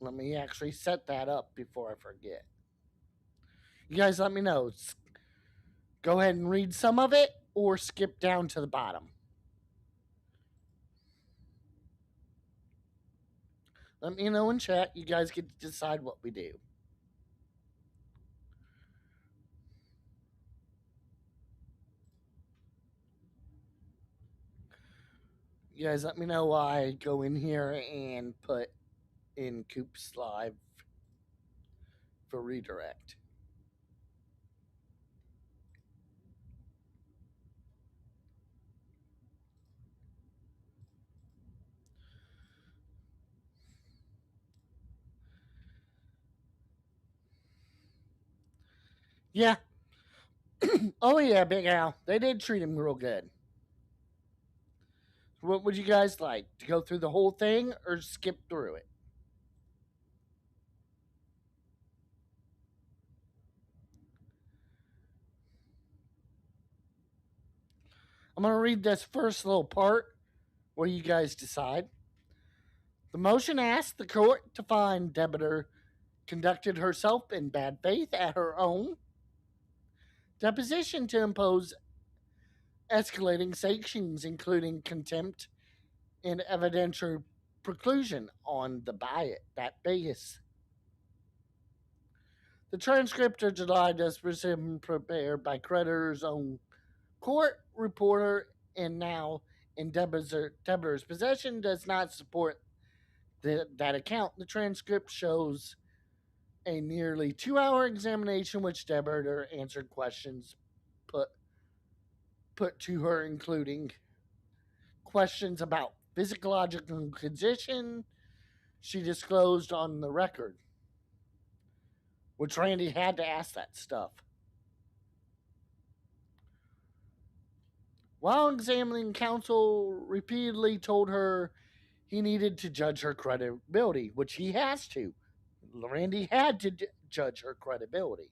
Let me actually set that up before I forget. You guys let me know. Go ahead and read some of it or skip down to the bottom. Let me know in chat. You guys get to decide what we do. You guys let me know why I go in here and put in Coop's live for redirect. Yeah. Oh, yeah, Big Al. They did treat him real good. What would you guys like? To go through the whole thing or skip through it? I'm going to read this first little part where you guys decide. The motion asks the court to find debitor conducted herself in bad faith at her own deposition to impose escalating sanctions, including contempt and evidentiary preclusion on that base. The transcript of July disposition prepared by creditor's own court reporter and now in debitor's possession does not support that account. The transcript shows a nearly 2-hour examination which debitor answered questions put to her, including questions about physiological condition she disclosed on the record, which Randy had to ask that stuff. While examining, counsel repeatedly told her he needed to judge her credibility, which he has to. Randy had to judge her credibility.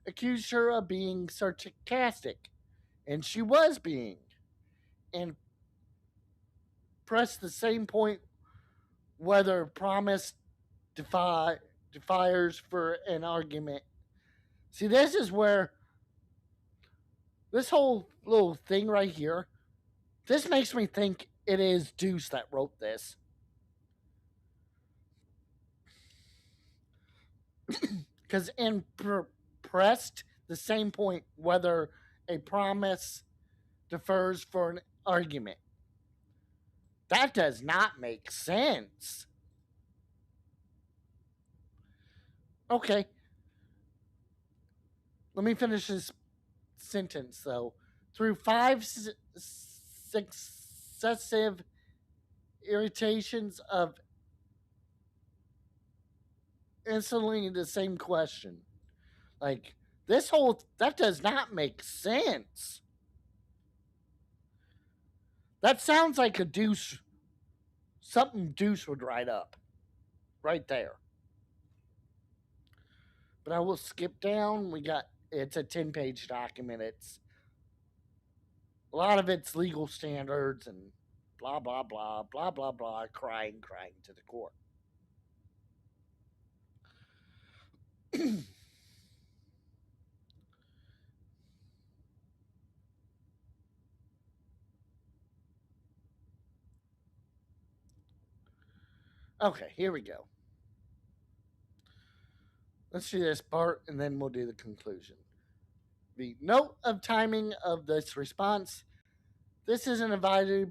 Accused her of being sarcastic, and she was being, and pressed the same point whether promise defiers for an argument. See, this is where this whole little thing right here, this makes me think it is Deuce that wrote this. Because pressed the same point whether a promise defers for an argument. That does not make sense. Okay, let me finish this sentence though. Through five successive irritations of answering the same question. Like, that does not make sense. That sounds like a Deuce, something Deuce would write up right there. But I will skip down. It's a 10-page document. It's a lot of it's legal standards and blah, blah, blah, blah, blah, blah, crying to the court. Okay, here we go. Let's do this part and then we'll do the conclusion. The note of timing of this response. This is an advisory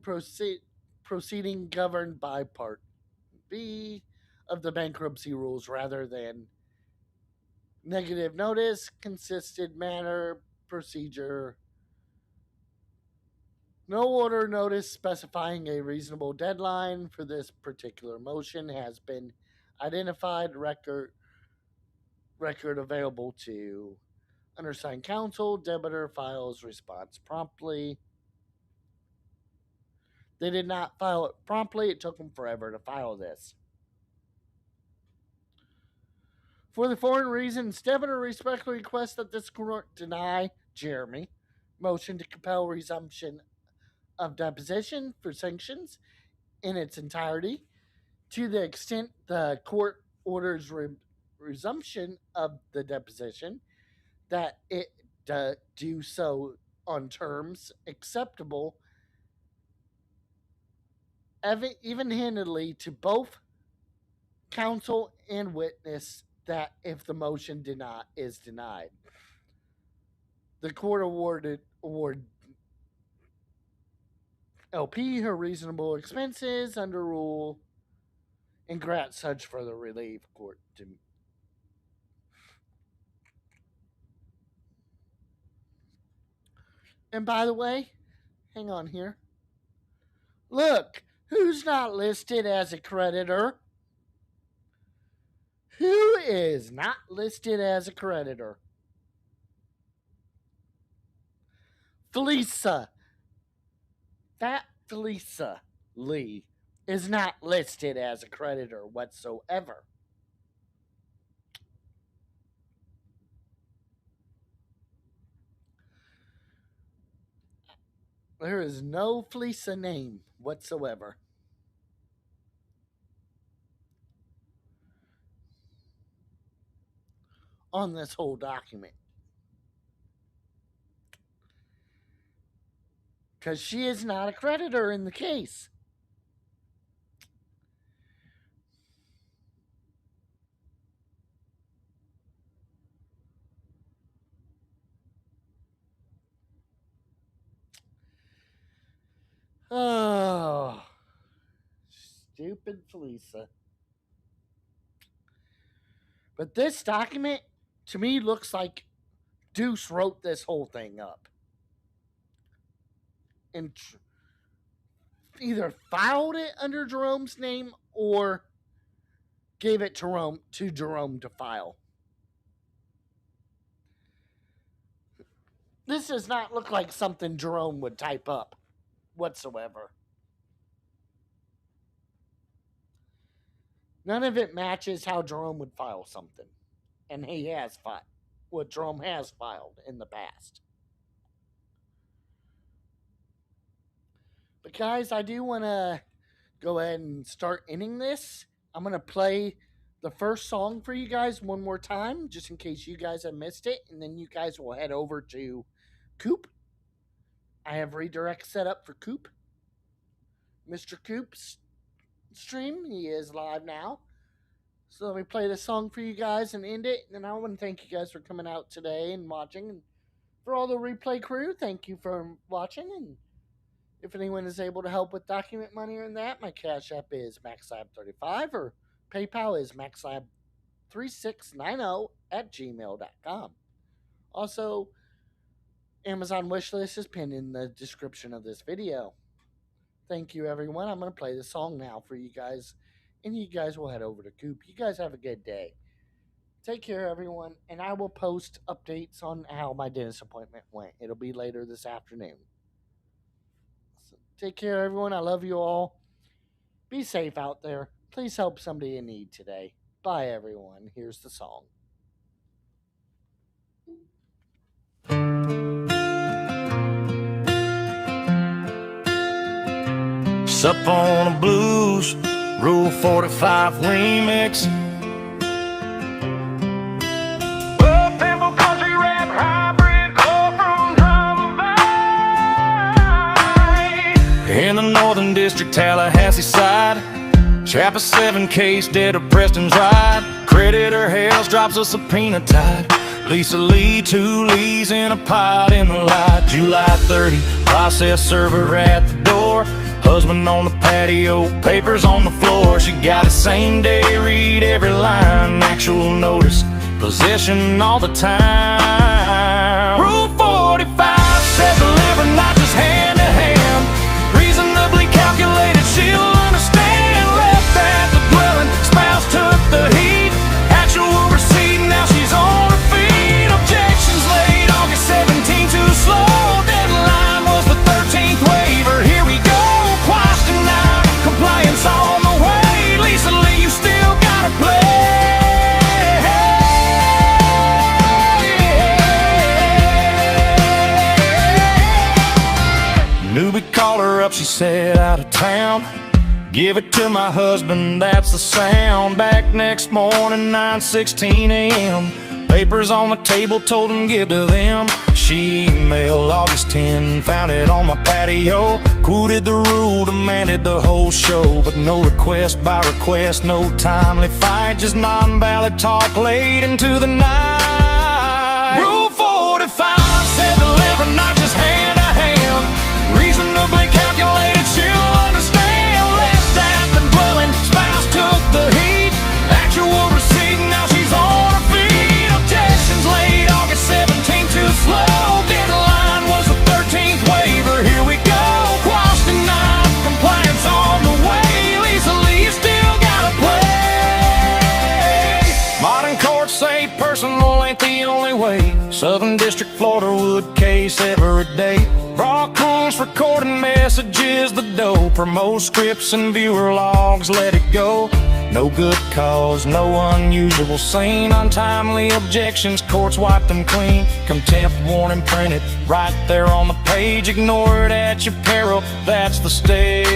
proceeding governed by Part B of the bankruptcy rules rather than negative notice, consistent manner, procedure. No order notice specifying a reasonable deadline for this particular motion has been identified. Record available to undersigned counsel. Debitor files response promptly. They did not file it promptly. It took them forever to file this. For the foreign reasons, debitor respectfully requests that this court deny Jeremy motion to compel resumption of deposition for sanctions in its entirety to the extent the court orders resumption of the deposition, that it do so on terms acceptable even-handedly to both counsel and witness, that if the motion is denied, the court award LP her reasonable expenses under rule and grant such further relief. Court to And by the way, hang on here. Look, who's not listed as a creditor? Who is not listed as a creditor? Flesa. That Flesa Lee is not listed as a creditor whatsoever. There is no Flesa name whatsoever. On this whole document. Because she is not a creditor in the case. Oh, stupid Felisa. But this document, to me, looks like Deuce wrote this whole thing up. And either filed it under Jerome's name or gave it to Jerome to file. This does not look like something Jerome would type up whatsoever. None of it matches how Jerome would file something. And he has filed what Jerome has filed in the past. But guys, I do want to go ahead and start ending this. I'm going to play the first song for you guys one more time, just in case you guys have missed it. And then you guys will head over to Coop. I have redirect set up for Coop. Mr. Coop's stream. He is live now. So let me play this song for you guys and end it. And I want to thank you guys for coming out today and watching. And for all the replay crew, thank you for watching. And If anyone is able to help with document money or that, my Cash App is MaxLab35 or PayPal is MaxLab3690 at gmail.com. Also, Amazon wishlist is pinned in the description of this video. Thank you, everyone. I'm going to play the song now for you guys, and you guys will head over to Coop. You guys have a good day. Take care, everyone, and I will post updates on how my dentist appointment went. It'll be later this afternoon. So take care, everyone. I love you all. Be safe out there. Please help somebody in need today. Bye, everyone. Here's the song. Sup on the blues, Rule 45 remix. Up-tempo country rap hybrid, call from drum and in the Northern District, Tallahassee side. Chapter 7 case, dead of Preston's ride. Creditor Hales drops a subpoena tied. Lisa Lee, 2 Lees in a pot in the light. July 30, process server at the door. Husband on the patio, papers on the floor. She got it same day, read every line. Actual notice, possession all the time. Rule 45 said deliver, not just hand to hand. Reasonably calculated, she'll understand. Left at the dwelling, spouse took the heat. Actual receipt, now she's on her feet. Objections late, August 17, too slow. Deadline was the 13th waiver. Here we go. Compliance on the way. Lisa Lee, you still gotta play. Newbie called her up, she said out of town. Give it to my husband, that's the sound. Back next morning, 9:16 a.m. Papers on the table, told him give to them. She emailed August 10, found it on my patio. Quoted the rule, demanded the whole show. But no request by request, no timely fight. Just non-valid talk late into the night. Rule 45 said deliver, not just hand to hand. Reasonably calculated, she'll understand. Left at the dwelling, spouse took the heat. Actual receipt, now she's on her feet. Objections late, August 17, too slow. Deadline was the 13th waiver. Here we go. Quash denied, compliance on the way. Lisa Lee, you still gotta play. Modern courts say personal ain't the only way. Southern District, Florida wood case every day. Broadcast recording messages, the dough. Promote scripts and viewer logs, let it go. No good cause, no unusual scene. Untimely objections, courts wipe them clean. Contempt warning printed right there on the page. Ignore it at your peril, that's the stage.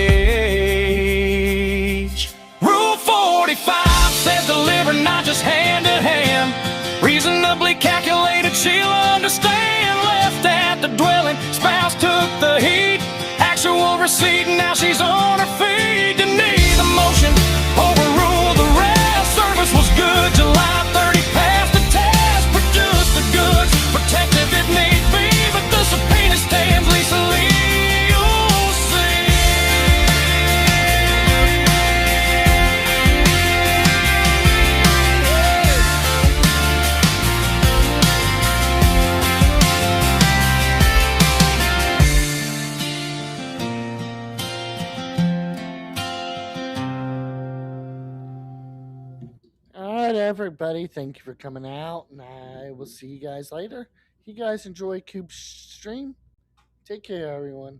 Rule 45 says deliver, not just hand to hand. Reasonably calculated, she'll understand. Left at the dwelling, spouse took the heat. Actual receipt, now she's on her feet. Deny the motion, overrule the rest. Service was good, July 30 passed the test. Produce the goods, protective if need be. But the subpoena stands, Lisa Lee, you'll see. Alright, everybody. Thank you for coming out, and I will see you guys later. You guys enjoy Coop's stream. Take care, everyone.